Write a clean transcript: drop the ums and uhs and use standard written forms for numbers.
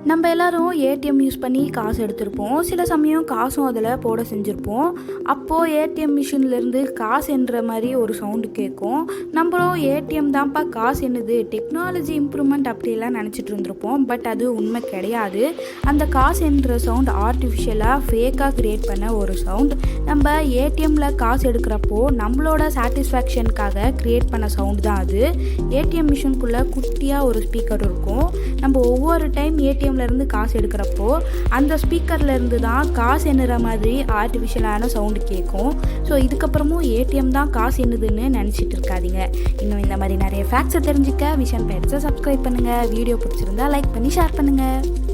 நம்ம எல்லோரும் ATM use பண்ணி காசு எடுத்திருப்போம். சில சமயம் காசும் அதில் போட செஞ்சுருப்போம். அப்போது ஏடிஎம் மிஷின்லேருந்து காசு எண்ணுற மாதிரி ஒரு சவுண்டு கேட்கும். நம்மளும் ஏடிஎம் தான்ப்பா காசு எண்ணுது, டெக்னாலஜி இம்ப்ரூவ்மெண்ட் அப்படிலாம் நினச்சிட்டு இருந்திருப்போம். பட் அது உண்மை கிடையாது. அந்த காசு எண்ணுற சவுண்ட் ஆர்டிஃபிஷியலாக ஃபேக்காக க்ரியேட் பண்ண ஒரு சவுண்ட். நம்ம ஏடிஎம்மில் காசு எடுக்கிறப்போ நம்மளோட சாட்டிஸ்ஃபேக்ஷனுக்காக க்ரியேட் பண்ண சவுண்டு தான் அது. ஏடிஎம் மிஷினுக்குள்ளே குட்டியாக ஒரு ஸ்பீக்கர் இருக்கும். நம்ம ஒவ்வொரு டைம் ஏடிஎம்லேருந்து காசு எடுக்கிறப்போ அந்த ஸ்பீக்கர்லேருந்து தான் காசு எண்ணுற மாதிரி ஆர்டிஃபிஷியலான சவுண்டு கேட்கும். ஸோ இதுக்கப்புறமும் ஏடிஎம் தான் காசு எண்ணுதுன்னு நினச்சிட்டு இருக்காதீங்க. இன்னும் இந்த மாதிரி நிறைய ஃபேக்ட்ஸை தெரிஞ்சுக்க விஷன் பேட்ஸை சப்ஸ்கிரைப் பண்ணுங்கள். வீடியோ பிடிச்சிருந்தா லைக் பண்ணி ஷேர் பண்ணுங்கள்.